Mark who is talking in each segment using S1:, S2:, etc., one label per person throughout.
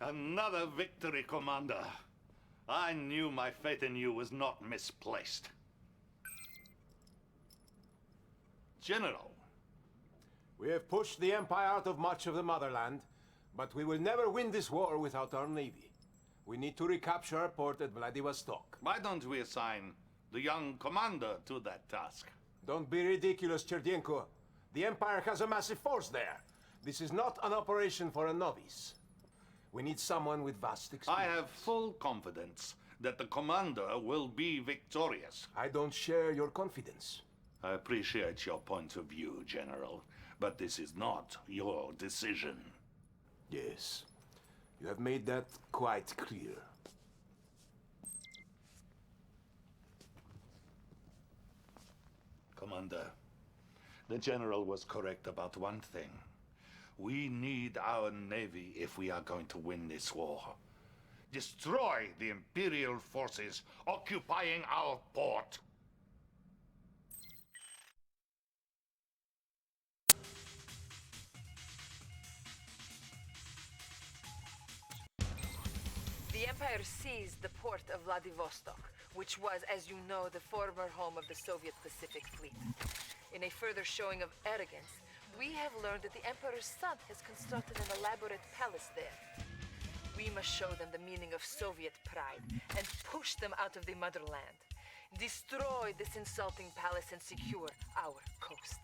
S1: Another victory, Commander. I knew my faith in you was not misplaced. General.
S2: We have pushed the Empire out of much of the motherland, but we will never win this war without our navy. We need to recapture our port at Vladivostok.
S1: Why don't we assign the young commander to that task?
S2: Don't be ridiculous, Cherdienko. The Empire has a massive force there. This is not an operation for a novice. We need someone with vast experience.
S1: I have full confidence that the commander will be victorious.
S2: I don't share your confidence.
S1: I appreciate your point of view, General, but this is not your decision.
S2: Yes, you have made that quite clear.
S1: Commander, the General was correct about one thing. We need our navy if we are going to win this war. Destroy the Imperial forces occupying our port.
S3: The Empire seized the port of Vladivostok, which was, as you know, the former home of the Soviet Pacific Fleet. In a further showing of arrogance, we have learned that the Emperor's son has constructed an elaborate palace there. We must show them the meaning of Soviet pride and push them out of the motherland. Destroy this insulting palace and secure our coast.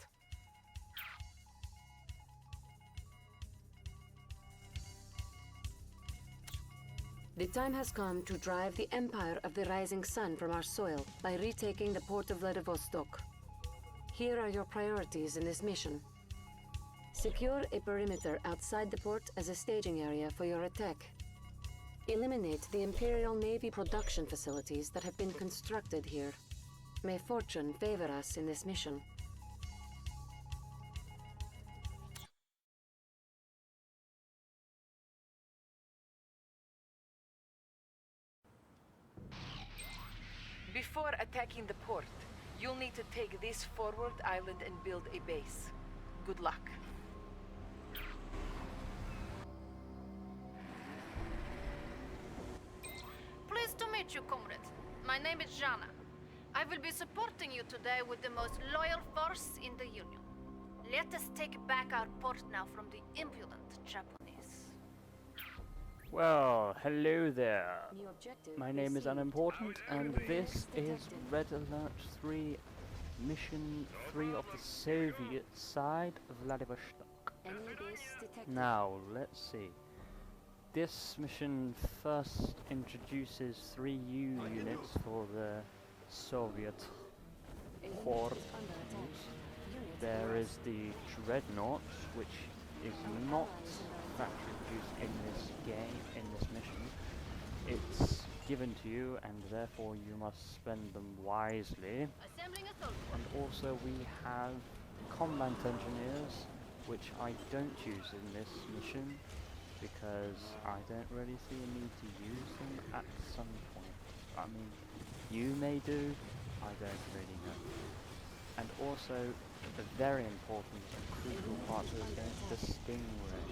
S4: The time has come to drive the Empire of the Rising Sun from our soil by retaking the port of Vladivostok. Here are your priorities in this mission. Secure a perimeter outside the port as a staging area for your attack. Eliminate the Imperial Navy production facilities that have been constructed here. May fortune favor us in this mission.
S3: Before attacking the port, you'll need to take this forward island and build a base. Good luck.
S5: Pleased to meet you, comrade. My name is Jana. I will be supporting you today with the most loyal force in the Union. Let us take back our port now from the impudent Japanese.
S6: Well, hello there.
S4: New objective
S6: My name is
S4: received.
S6: Unimportant, and this is
S4: Detected.
S6: Red Alert 3, Mission 3 of the Soviet side of Vladivostok.
S4: Enemy base detected.
S6: Now, let's see. This mission first introduces 3 U units for the Soviet
S4: A unit
S6: port.
S4: is under attack. Units
S6: There
S4: lost.
S6: is the Dreadnought, which is not factory produced in this game, in this mission. It's given to you, and therefore you must spend them wisely.
S5: Assembling a soldier.
S6: And also we have combat engineers, which I don't use in this mission, because I don't really see a need to use them at some point. I mean, you may do, I don't really know. And also, a very important and crucial part of this game, the Stingray.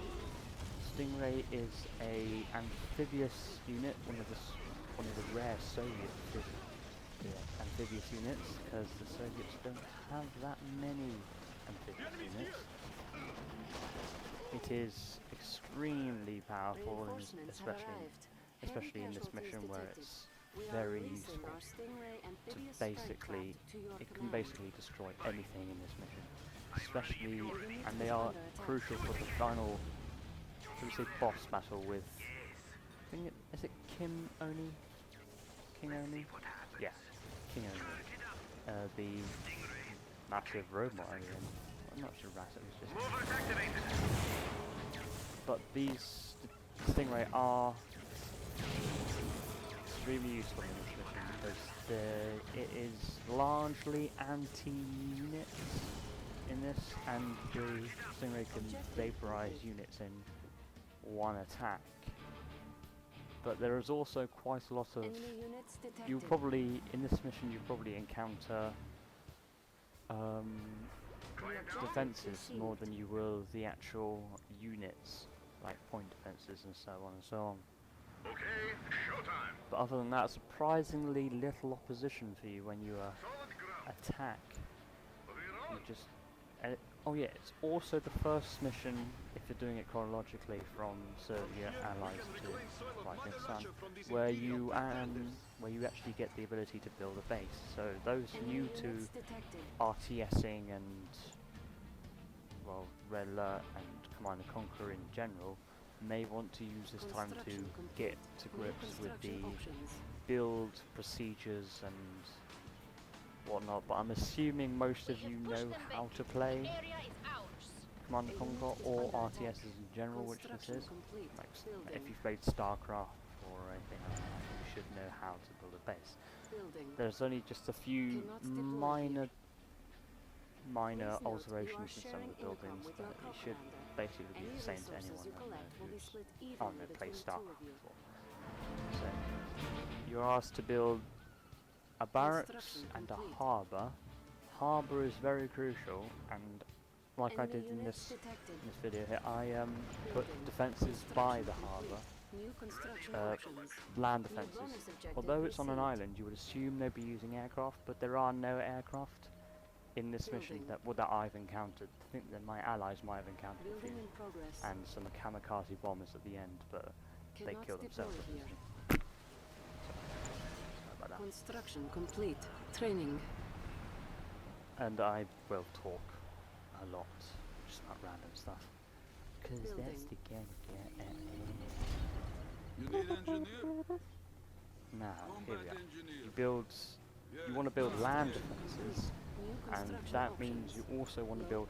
S6: Stingray is a amphibious unit, one of the rare Soviet amphibious units, because the Soviets don't have that many amphibious units. It is extremely powerful, and
S4: Reinforcements have arrived.
S6: especially in
S4: Heavy
S6: this mission
S4: casualties
S6: where
S4: detected.
S6: it's
S4: We are
S6: very
S4: releasing
S6: useful
S4: our Stingray
S6: to
S4: amphibious
S6: basically,
S4: strike craft to your
S6: it can
S4: command.
S6: basically destroy anything in this mission. Especially,
S4: Unit
S6: and
S4: is
S6: they are
S4: under attack.
S6: crucial for the final, should we say, boss battle with, I think is it Kim Oni? King Oni? Yeah, King Oni. The massive robot alien. Well, not sure rat, it was just... But these Stingray are extremely useful in this mission because it is largely anti-units in this, and the Stingray can vaporize units in one attack. But there is also quite a lot of...
S4: Enemy units detected.
S6: You probably, in this mission, you probably encounter defenses more than you will the actual units. like point defenses and so on and so on.
S1: Okay, showtime.
S6: But other than that, surprisingly little opposition for you when you
S1: Solid ground.
S6: attack.
S1: We're
S6: You
S1: on.
S6: just oh yeah, it's also the first mission, if you're doing it chronologically, from Soviet allies to Rising Sun, where you actually get the ability to build a base. So those new to RTSing and well, Red Alert and Command and Conquer in general may want to use this time to get to grips with the build procedures and whatnot, but I'm assuming most of you know how to play Command and Conquer or RTSs in general, which this is. Like, if you've played StarCraft or anything like that, you should know how to build a base. There's only just a few minor alterations in some of the buildings, but it should basically be the same to anyone who's played StarCraft before. So, you're asked to build a barracks and a harbour. Harbour is very crucial, and like I did in this video here, I put defences by the harbour, land defences. Although it's on an island, you would assume they'd be using aircraft, but there are no aircraft in this mission that I've encountered. I think that my allies might have encountered a few, and some kamikaze bombers at the end, but they killed themselves.
S4: Construction complete. Training.
S6: And I will talk a lot, just about random stuff, because that's the game.
S7: You need engineer?
S6: Now, here we are.
S7: Engineer.
S6: You want to build land defences, and that means you also want to build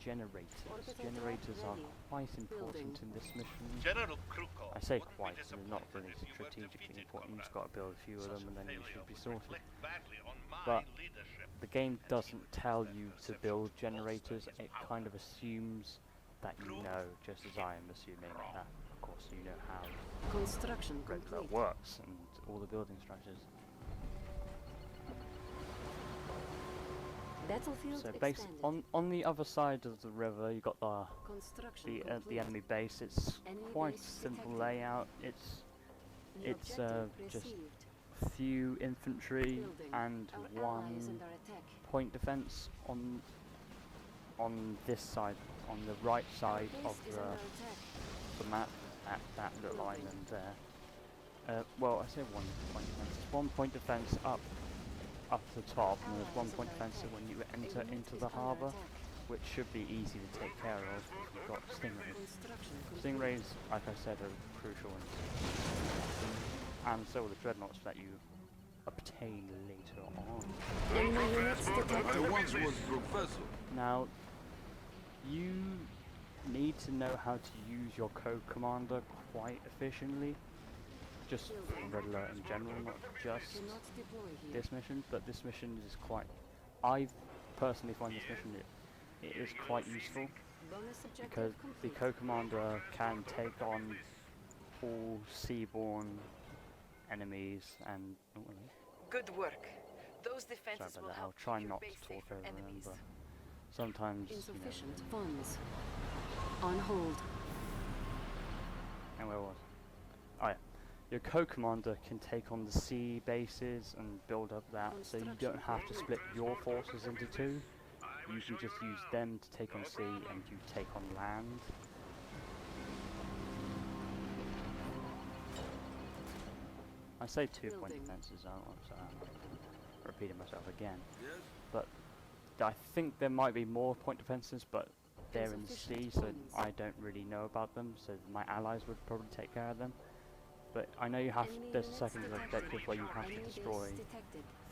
S6: generators. Generators are quite important in this mission.
S1: General Kruko.
S6: I say quite, they're not really strategically important. You've just got to build a few of them and then you should be sorted. But the game doesn't tell you to build generators, it kind of assumes that you know, just as I am assuming that, of course, you know how
S4: Construction complete.
S6: works and all the building structures.
S4: Battlefield
S6: So based on the other side of the river, you got the enemy base. It's quite a simple layout. It's just a few infantry and one point defense on this side, on the right side of the map at that little island there. Well, I say one point defense. It's 1 point defense up the top, and there's 1 point defense when you enter into the harbour, which should be easy to take care of if you've got stingrays. Stingrays, like I said, are crucial, and so are the dreadnoughts that you obtain later on.
S7: I once was professor.
S6: Now, you need to know how to use your co-commander quite efficiently. Just from Red Alert in general, not just this mission, but this mission is quite... I personally find this mission, it is quite useful, because the co-commander can take on all seaborne enemies and...
S3: Good work. Those defenses
S6: sorry
S3: will
S6: about that, I'll
S3: help
S6: try
S3: keep your
S6: not
S3: base
S6: to
S3: safe
S6: talk
S3: from
S6: over them,
S3: enemies.
S6: but sometimes,
S4: Insufficient funds. On hold.
S6: and where was I? Oh yeah. Your co-commander can take on the sea bases and build up that, so you don't have to split your forces into two. You can just use them to take on sea and you take on land. I say 2 point defenses, I don't want to repeating myself again.
S7: Yes?
S6: But I think there might be more point defenses, but they're in the sea, so I don't really know about them, so my allies would probably take care of them. But I know you have, there's a second objective where you have to destroy,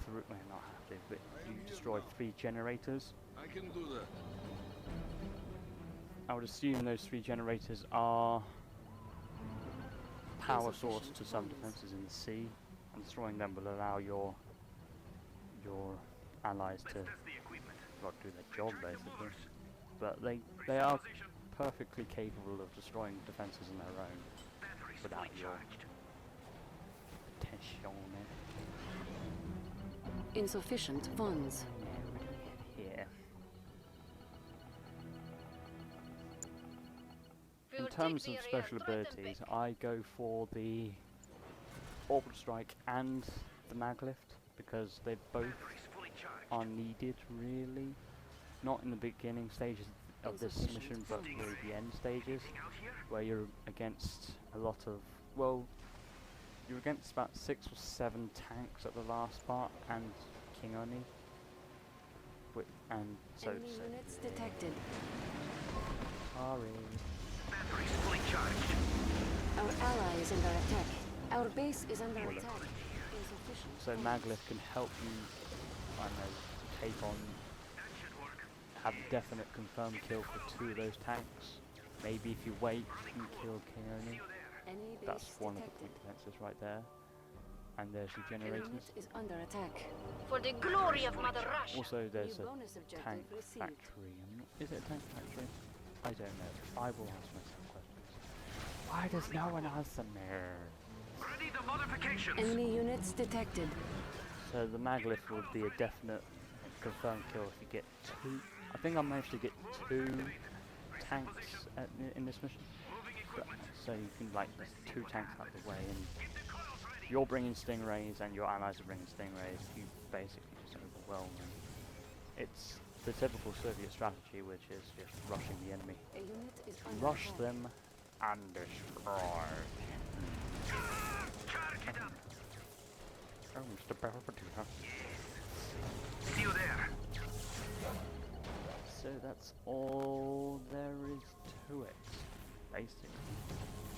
S6: well not have to, but you destroy 3 generators.
S7: I can do that.
S6: I would assume those 3 generators are power source to some defenses in the sea, and destroying them will allow your allies to well, do their job basically. But they are perfectly capable of destroying defenses on their own without your attention.
S4: Insufficient funds.
S6: Here.
S5: We
S6: in
S5: will take
S6: terms
S5: the
S6: of
S5: area,
S6: special
S5: threaten
S6: abilities,
S5: back.
S6: I go for the Orbital Strike and the Maglift because they both are needed, really. Not in the beginning stages of this
S4: Insufficient
S6: mission, but
S4: funds.
S6: really the end stages, where you're against a lot of, well, you're against about 6 or 7 tanks at the last part, and King Oni. And so,
S4: Enemy units detected.
S6: sorry.
S4: Our ally is under attack. Our base is under attack. Insufficient
S6: So
S4: funds.
S6: Maglift can help you, I don't know, take on, have a definite confirmed kill for 2 of those tanks. Maybe if you wait, you can kill King Oni.
S4: Enemy base
S6: That's one of the
S4: detected.
S6: quick defenses right there. And there's your
S4: Unit
S6: generators.
S4: is under attack.
S5: For the glory of Mother Russia.
S6: Also, there's
S4: New
S6: a
S4: bonus objective
S6: tank
S4: received.
S6: factory. Is it a tank factory? I don't know. I will ask myself questions. Why does no one answer me?
S4: Enemy units detected.
S6: So the Maglift would be a definite confirmed kill if you get 2. I think I managed to get 2 tanks in this mission. So you can, like, there's 2 tanks out of the way, and you're bringing Stingrays and your allies are bringing Stingrays. You basically just overwhelm them. It's the typical Soviet strategy, which is just rushing the enemy.
S4: A unit is under
S6: Rush
S4: attack.
S6: them and destroy. Oh, Mr. Barbadia.
S8: See you there.
S6: So that's all there is to it, basically.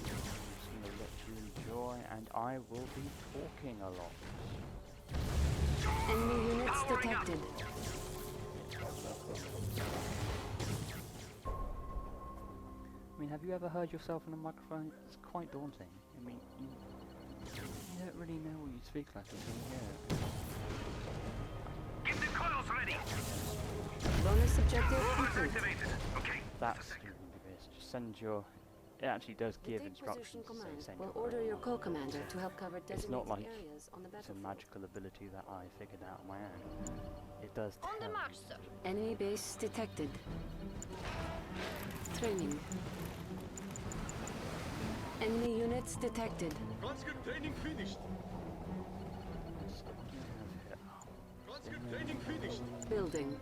S6: I'm just going to let you enjoy, and I will be talking a lot.
S4: Enemy units detected.
S6: I mean, have you ever heard yourself on a microphone? It's quite daunting. I mean, you don't really know what you speak like until you hear it.
S8: Get the coils ready.
S4: Bonus objective complete.
S8: Activated. Okay.
S6: That's going to be this. Just send your... It actually does
S4: The
S6: give
S4: Take Position
S6: instructions to say
S4: command
S6: send
S4: will
S6: your
S4: order your
S6: coils.
S4: co-commander to help cover
S6: It's not
S4: designated
S6: like
S4: areas on the
S6: it's a
S4: battlefield.
S6: magical ability that I figured out on my own. It does
S5: On the
S6: tell
S5: march,
S6: you.
S5: sir.
S4: Enemy base detected. Training. Enemy units detected.
S9: Conscript training finished.
S6: So, we have here-
S9: Conscript training finished.
S4: Building.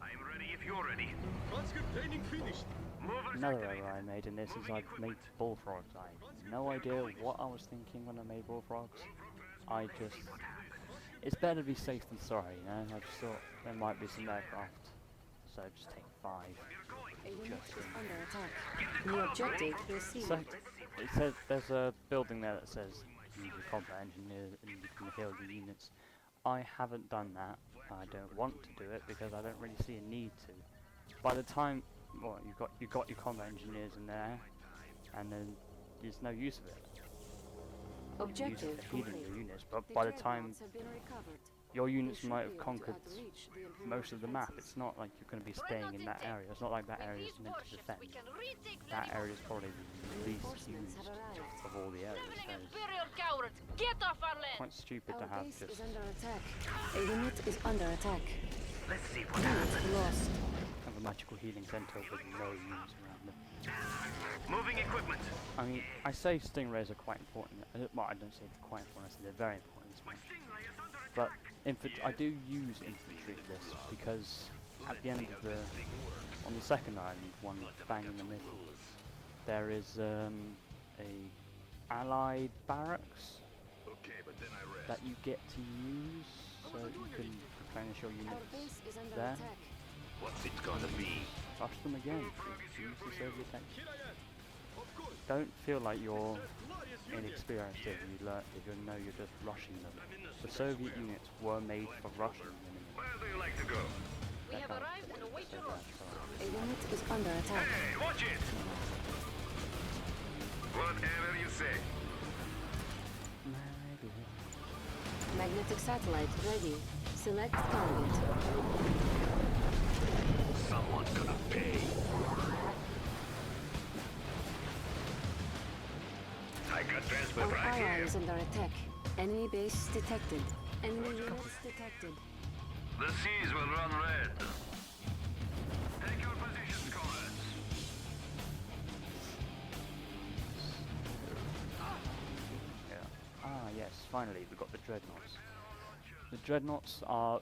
S8: I'm ready if you're ready.
S9: Conscript training finished.
S8: Movers
S6: Another
S8: activated.
S6: error I made in this is I made bullfrogs. I have no idea what I was thinking when I made bullfrogs. I just... It's better to be safe than sorry, you know? I just thought there might be some aircraft. So just take 5.
S4: A unit is under attack. New objective received.
S6: So, it says there's a building there that says use your combat engineers and you can heal the units. I haven't done that. I don't want to do it because I don't really see a need to. By the time, well, you got your combat engineers in there, and then there's no use of it.
S4: Objective
S6: Use it for healing
S4: complete.
S6: your units, but
S4: The
S6: by the
S4: dreadnoughts
S6: time
S4: have been recovered.
S6: your
S4: They
S6: units
S4: should
S6: might
S4: be
S6: have
S4: able to
S6: conquered
S4: outreach the Imperial
S6: most of the map,
S4: defenses.
S6: it's not like you're going to be staying in that area. It's not like that
S5: With
S6: area
S5: these
S6: is meant to
S5: warships,
S6: defend.
S5: we can retake
S6: That
S5: Vladivostok.
S6: area is probably the least
S4: Reinforcements
S6: used
S4: have arrived.
S6: of all the areas.
S5: Traveling
S6: So it's
S5: Imperial cowards, get off our land!
S6: quite stupid to
S4: Our
S6: have
S4: base
S6: just
S4: is under attack. A unit is under attack.
S8: Let's see what
S4: Unit
S8: happens.
S4: lost.
S6: have a magical healing center with no units around them.
S8: Moving equipment.
S6: I mean, I say stingrays are quite important. Well, I don't say they're quite important. I say they're very important in this match.
S8: Stingray is under
S6: But
S8: attack.
S6: I do use infantry for this because at the end of the, on the second island, one bang in the middle, there is a allied barracks
S8: Okay, but then I rest.
S6: that you get to use, so you can replenish your
S4: Our
S6: units
S4: base is under
S6: there.
S4: attack.
S8: What's it gonna be?
S6: Rush them again. Use the Soviet tanks.
S9: Here I am. Of course.
S6: Don't feel like you're
S9: Glorious union.
S6: inexperienced if you know you're just rushing them. The Soviet units were made for rushing the enemy.
S8: Where do you like to go?
S5: We
S6: That
S5: have
S6: kind of
S5: arrived and await
S6: so
S5: your orders.
S6: bad
S4: A unit is under attack.
S8: Hey, watch it! Whatever you say.
S4: Magnetic satellite ready. Select target.
S8: Someone's gonna pay. I got transport
S4: Our
S8: right
S4: ally
S8: here.
S4: is under attack. Enemy base detected. Enemy units detected.
S8: The seas will run red. Take your positions, comrades.
S6: finally, we've got the dreadnoughts. The dreadnoughts are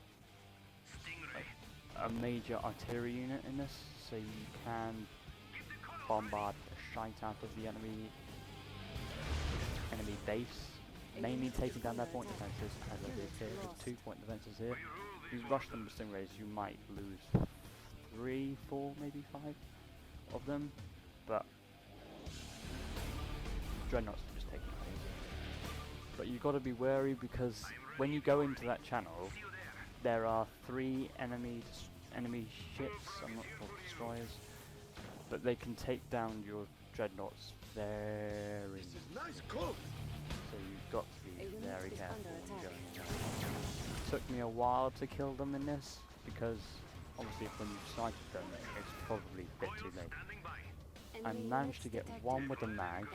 S6: a major artillery unit in this, so you can bombard the shite out of the enemy base, mainly taking down their point defences, as I did here with 2 point defences here. If you rush them with stingrays, you might lose 3, 4, maybe 5 of them, but dreadnoughts are just taking it easy. But you've got to be wary, because when you go into that channel, there are 3 enemy ships, I'm not sure, destroyers, but they can take down your dreadnoughts very easily.
S9: Nice coat.
S6: So you've got to be very careful when you're going in there. It took me a while to kill them in this, because obviously when you've sighted them, it's probably a bit too late. I managed to get one with a mag.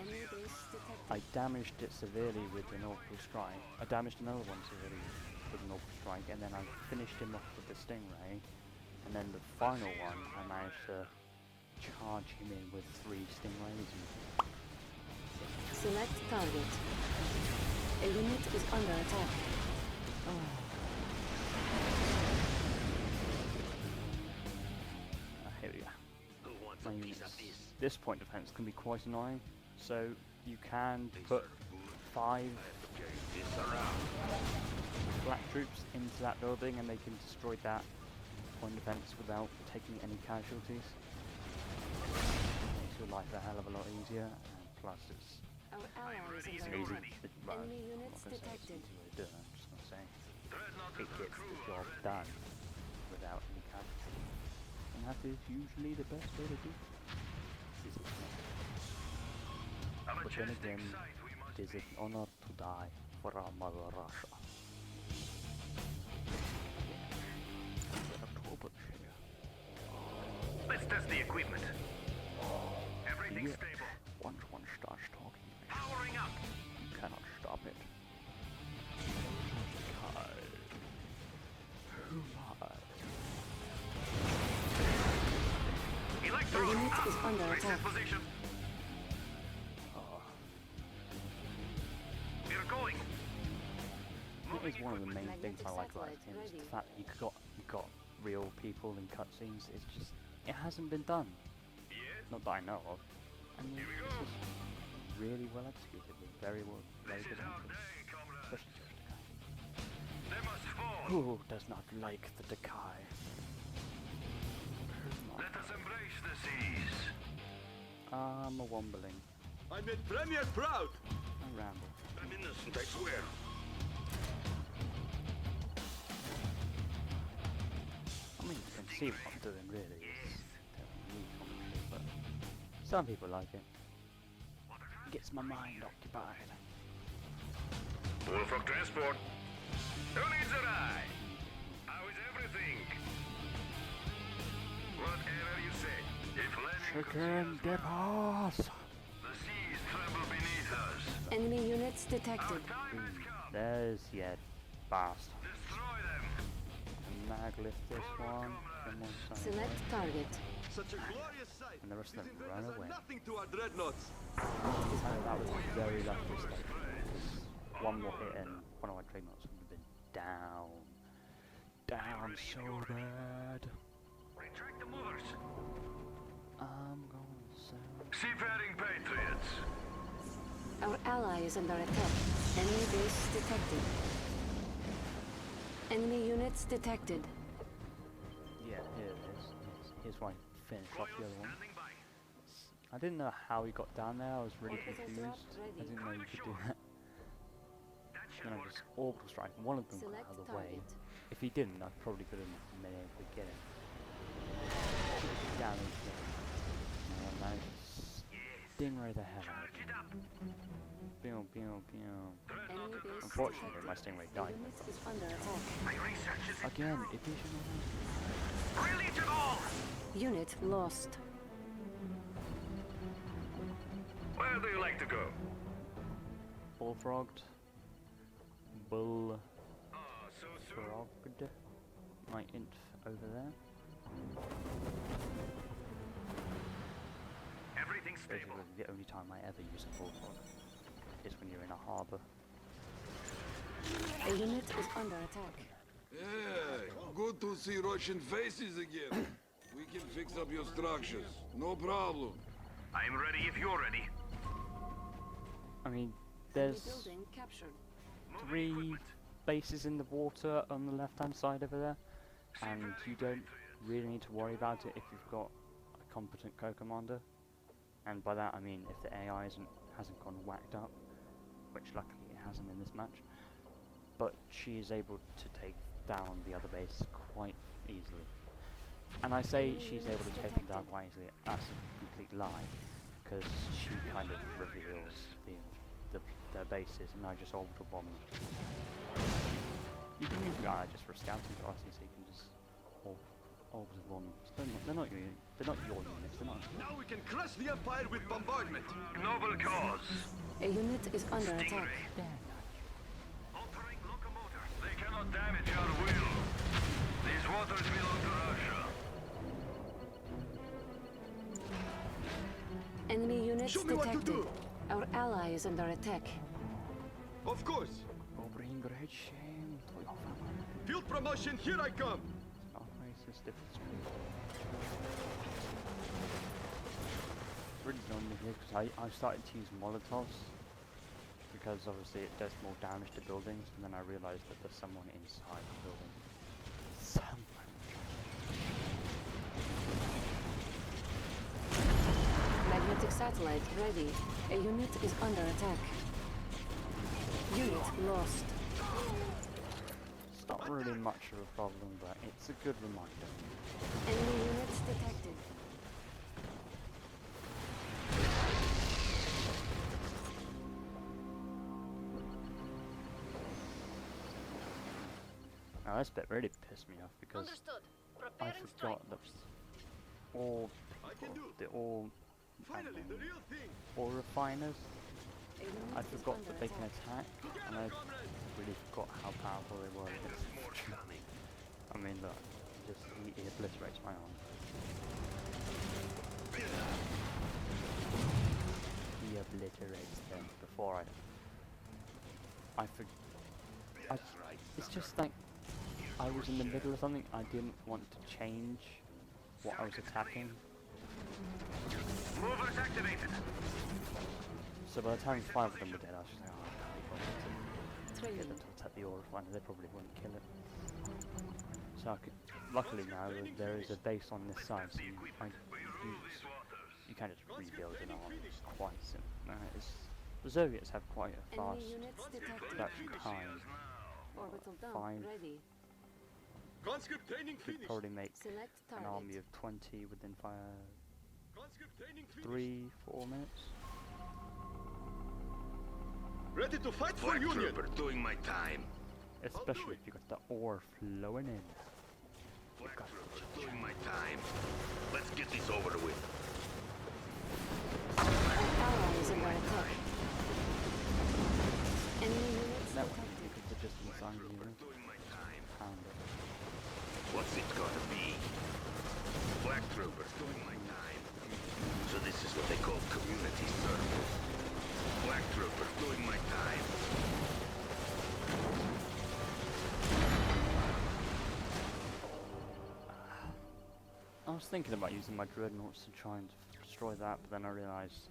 S6: I damaged it severely with an orbital strike. I damaged another one severely with an orbital strike, and then I finished him off with the stingray. And then the final one, I managed to charge him in with 3 stingrays.
S4: Select target. A unit is under attack.
S6: Here we go. My units. This point defense can be quite annoying, so you can put 5 black troops into that building and they can destroy that point defense without taking any casualties. Makes your life a hell of a lot easier, and plus it's
S4: Our ally is
S6: easy.
S4: under attack.
S6: Well,
S4: Enemy
S6: I'm
S4: units
S6: not gonna say it's
S4: detected.
S6: easy way to do it, I'm just gonna say it gets the job done without any casualties. And that is usually the best way to do it. But then again, it is an honor to die for our mother Russia.
S8: Let's test the equipment. Everything's
S6: Yeah.
S8: stable.
S6: Once one starts talking,
S8: Powering up.
S6: you cannot stop it.
S4: A unit is under attack.
S8: Position. We're going.
S6: It is one of the main things I like about this game, is the fact that you got real people in cutscenes. It's just, it hasn't been done. Not that I know of. And it's just really well executed with very good actors. Especially George Takei.
S8: They must fall.
S6: Who does not like the Takei?
S8: Let us embrace the seas.
S6: I'm a wombling.
S9: I made Premier proud.
S6: I ramble.
S8: I'm innocent, I swear.
S6: I mean, you can see what I'm doing really. It's telling me commentary, but some people like it. It gets my mind occupied.
S8: Bullfrog transport. Who needs a ride? How is everything? Whatever you say. If landing
S6: Chicken dippers!
S8: the seas tremble beneath us.
S4: Enemy units detected.
S8: Time has come.
S6: There's your bastard.
S8: Destroy them.
S6: Mag lift this one, then one side
S4: Select
S6: away,
S4: target.
S9: Such a glorious sight.
S6: and the rest of
S9: These
S6: them run
S9: invaders
S6: away.
S9: are nothing to our dreadnoughts.
S6: And that was a very lucky mistake, because one more hit and one of my dreadnoughts would have been down. Down so bad.
S8: Retract the movers.
S6: I'm going to sell.
S8: Seafaring patriots.
S4: Our ally is under attack. Enemy base detected. Enemy units detected.
S6: Yeah, here it is. Here's why I finished off the other one.
S8: Standing by.
S6: I didn't know how he got down there, I was really
S4: Orbital
S6: confused.
S4: drop
S6: I
S4: ready.
S6: didn't know you could do that.
S8: That should
S6: Then I
S8: work.
S6: just orbital strike, and one of them got
S4: Select
S6: out of the way.
S4: target.
S6: If he didn't, I probably could have been able to get him. Down into it. And I managed to stingray the hell out of
S8: Charge
S6: him.
S8: it up.
S6: Pew, pew, pew.
S4: Enemy base
S6: Unfortunately, my
S4: detected.
S6: stingray
S4: A
S6: died.
S4: unit is under attack.
S8: My research is
S6: Again, it is your
S8: Release it all.
S4: Unit lost.
S8: Where do you like to go?
S6: bullfrogged. Bullfrogged.
S8: Ah, so soon.
S6: My inf over there.
S8: Everything's stable.
S6: Basically, the only time I ever use a bullfrog is when you're in a harbour.
S4: A unit is under attack.
S7: Yeah, good to see Russian faces again. We can fix up your structures. No problem.
S8: I'm ready if you're ready.
S6: I mean,
S4: Enemy
S6: there's
S4: building captured.
S6: 3 bases in the water on the left-hand side over there, and you don't really need to worry about it if you've got a competent co-commander. And by that I mean if the AI hasn't gone whacked up, which luckily it hasn't in this match. But she is able to take down the other base quite easily. And I say she's able to take them down quite easily. That's a complete lie, because she kind of reveals their bases, and I just orbital bomb them. You can use the just for scouting classes, so you can just orbital bomb them. They're not your units. They're not.
S9: Now we can crush the Empire with bombardment.
S8: Noble cause.
S4: A unit is under attack.
S8: Altering locomotor. They cannot damage our will. These waters belong to Russia.
S4: Enemy units
S9: Show me what to
S4: detected.
S9: do.
S4: Our ally is under attack.
S9: Of course.
S6: Bring great shame to your family.
S9: Field promotion, here I come.
S6: Not racist if it's true. Really annoying me here because I started to use Molotovs, because obviously it does more damage to buildings, and then I realised that there's someone inside the building. Someone.
S4: Magnetic satellite ready. A unit is under attack. Unit lost.
S6: It's not really much of a problem, but it's a good reminder.
S4: Enemy units detected.
S6: Now this bit really pissed me off because
S5: Understood.
S6: I
S5: Preparing strike
S6: forgot that
S5: force.
S6: all
S9: I can do. Finally, the real thing.
S6: all refiners,
S4: A unit
S6: I
S4: is
S6: forgot
S4: under
S6: that they can
S4: attack.
S6: attack, and I really forgot how powerful they were against. I mean, look, he obliterates my arm. He obliterates them before it's just like I was in the middle of something. I didn't want to change what I was attacking.
S8: Movers activated.
S6: So by the time 5 of them were dead, I was just like, oh, I can't be bothered to get them to attack the ore refiner. They probably wouldn't kill it. So I could, luckily now there is a base on this side, so you can just rebuild an army quite simply. The Soviets have quite a fast
S4: Enemy units detected.
S6: production time.
S4: Orbital dump
S6: 5
S4: ready.
S9: Conscript training
S6: could
S9: finished.
S6: probably make
S4: Select
S6: an
S4: target.
S6: army of 20 within
S9: Conscript training finished.
S6: 3-4 minutes.
S9: Ready to fight for
S8: Black
S9: Union.
S8: trooper doing my time.
S6: Especially if you got the ore flowing in.
S8: Black trooper doing my time. Let's get this over with.
S4: Our ally is under attack. Enemy units
S6: That
S4: detected.
S6: one, because they're just inside the unit.
S8: Doing my time.
S6: Pound it.
S8: What's it gonna be? Black troopers doing my time. So this is what they call community service. Black troopers doing my time.
S6: I was thinking about using my dreadnoughts to try and destroy that, but then I realised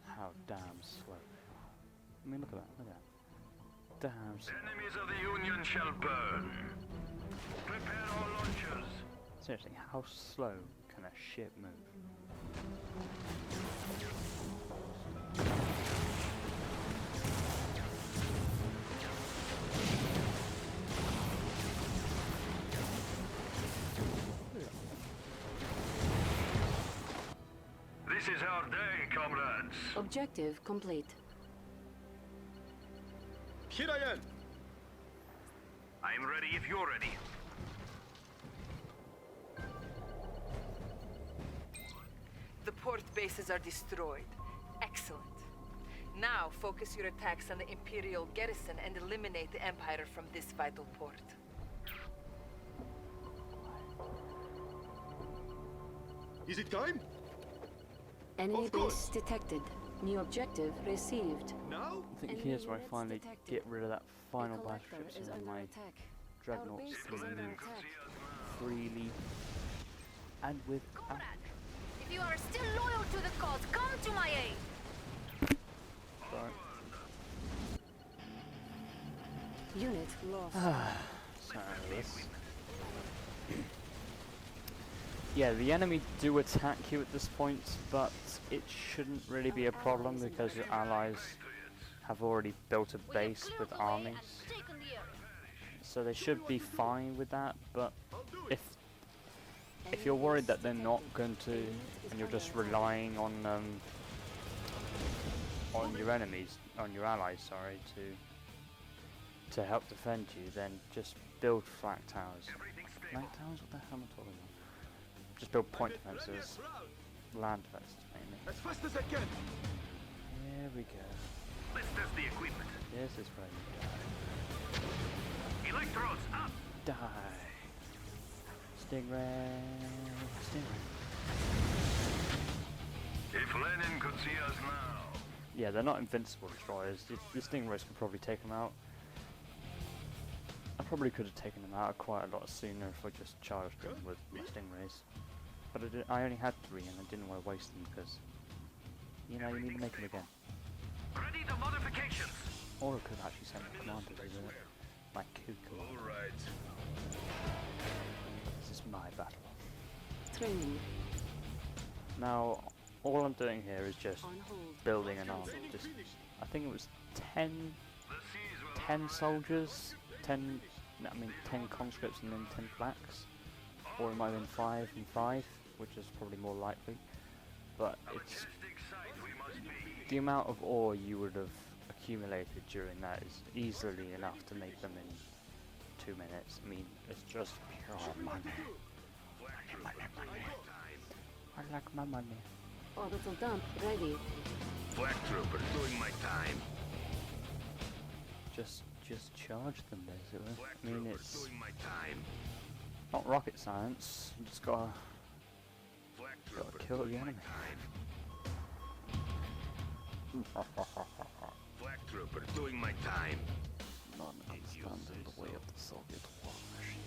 S6: how damn slow they are. I mean, look at that, look at that. Damn slow.
S8: Enemies of the Union shall burn. Prepare all launchers.
S6: Seriously, how slow can a ship move?
S8: This is our day, comrades.
S4: Objective complete.
S9: Here I am.
S8: I'm ready if you're ready.
S3: The port bases are destroyed. Excellent. Now focus your attacks on the Imperial garrison and eliminate the Empire from this vital port.
S9: Is it time?
S4: Enemy
S9: Of course.
S4: base detected. New objective received.
S9: Now?
S6: I think
S4: Enemy
S6: here's where I
S4: units
S6: finally
S4: detected.
S6: get rid of that
S4: A
S6: final
S4: collector
S6: battleships
S4: is
S6: and
S4: under
S6: my
S4: attack. Our
S6: dreadnoughts
S4: base
S6: can
S4: is under
S6: move
S4: attack.
S6: freely and with.
S5: Comrade, if you are still loyal to the cause, come to my aid.
S6: Sorry.
S4: Unit lost.
S6: So yeah, the enemy do attack you at this point, but it shouldn't really be a problem because your allies have already built a
S5: We have
S6: base
S5: cleared
S6: with
S5: the way
S6: armies,
S5: and taken the area.
S6: so they should be fine with that. But if you're worried that they're not going to, and you're just relying on your enemies, on your allies, sorry, to help defend you, then just build flak towers. Flak towers? What the hell am I talking about? Just build point defenses, land defenses mainly.
S9: As fast as I can.
S6: Here we go.
S8: Let's test the equipment.
S6: This is where you
S8: Electrodes up!
S6: die. Stingray. Stingray.
S8: If Lenin could see us now.
S6: Yeah, they're not invincible destroyers. The Stingrays could probably take them out. I probably could have taken them out quite a lot sooner if I just charged them with my Stingrays. But I only had 3 and I didn't want to waste them because, you know, you need to make them again.
S8: Ready the modifications!
S6: Or I could actually send a commander to do it. Like Cuckoo.
S8: Alright.
S6: This is my battle.
S4: Training.
S6: Now, all I'm doing here is just
S4: On hold.
S6: building an army. Just, I think it was 10 soldiers, 10 conscripts and then 10 flaks. Or it might have been 5 and 5, which is probably more likely. But it's the amount of ore you would have accumulated during that is easily enough to make them in 2 minutes. I mean, it's just pure money. I like my money.
S4: Orbital dump ready.
S8: Black Trooper doing my time.
S6: Just charge them basically.
S8: Black
S6: I mean,
S8: Trooper
S6: it's
S8: doing my time.
S6: not rocket science. You just gotta
S8: Black Trooper
S6: kill the
S8: doing my
S6: enemy.
S8: time. Black Trooper doing my time.
S6: None understanding the way of the Soviet war machine.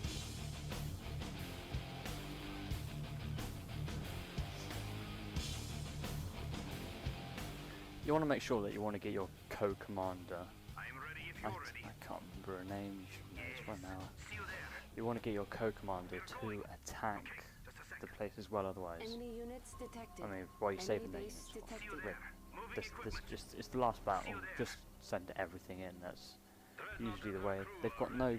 S6: You want to make sure that you want to get your co-commander.
S8: I'm ready if you're ready.
S6: I can't remember her name. You should know this one now.
S8: See you there.
S6: You want to get your co-commander to attack the place as well. Otherwise,
S4: Enemy units detected.
S6: I mean, while you save the
S4: Enemy
S6: main
S4: base
S6: units,
S4: detected.
S6: wait, this just it's the last battle. Just send everything in. That's usually the way. They've got no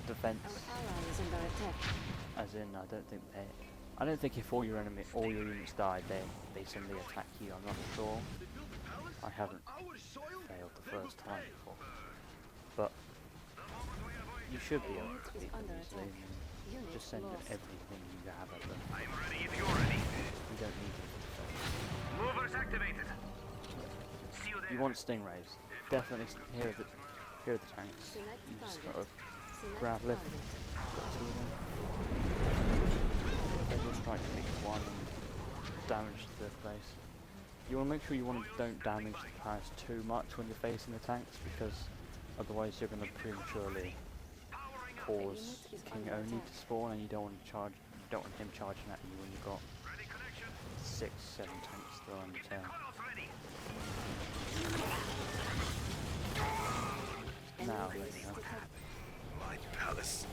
S6: defense.
S4: Our ally is under attack.
S6: As in, I don't think if all your units die, they suddenly attack you. I'm not sure. I haven't failed the first time before, but you should be able to beat them easily.
S4: Unit
S6: Just send
S4: lost.
S6: everything you have at them.
S8: I'm ready if you're ready.
S6: You don't need it for defense.
S8: Movers activated. See you there.
S6: You want stingrays? Definitely. Here are the tanks.
S4: Select
S6: You just
S4: target.
S6: gotta
S4: Select
S6: grab lift.
S4: target.
S6: Got 2 of them. They will strike at least 1 and damage the place. You want to make sure don't damage the players too much when you're facing the tanks, because otherwise you're going to prematurely cause King Oni to spawn, and you don't want him charging at you when you've got 6, 7 tanks still on your tail. Now, there you go.
S10: My palace.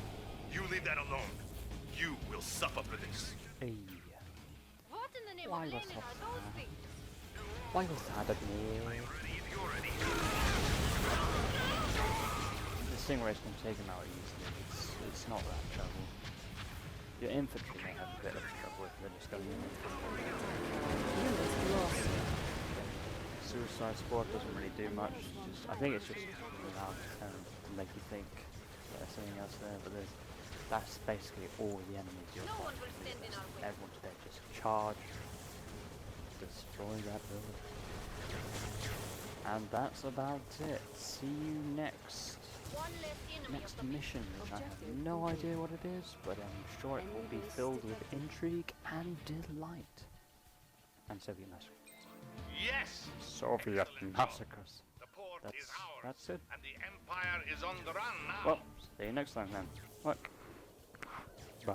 S10: You leave that alone. You will suffer for this.
S6: Hey.
S5: What in the name
S6: Why
S5: of
S6: was
S5: Lenin
S6: that
S5: are those
S6: bad?
S5: things?
S6: Why was that at me? The stingrays can take him out easily. It's not that trouble. Your infantry may have a bit of trouble if they're just going in.
S4: Unit lost.
S6: Suicide Squad doesn't really do much. I think it's just allowed to make you think there's something else there, but that's basically all the enemies you're
S5: No one
S6: fighting.
S5: will stand in our way.
S6: Everyone today just charge, destroy that building. And that's about it. See you next
S5: One less enemy
S6: Next
S5: of the peace.
S6: mission, which I have
S4: Objective
S6: no idea
S4: complete.
S6: what it is, but I'm sure it will be filled with intrigue and delight. And Soviet massacres.
S1: Yes!
S6: Soviet
S1: Excellent job.
S6: massacres.
S1: The port is ours.
S6: That's it.
S1: And the Empire is on the run now.
S6: Well, see you next time then. Look. Bye.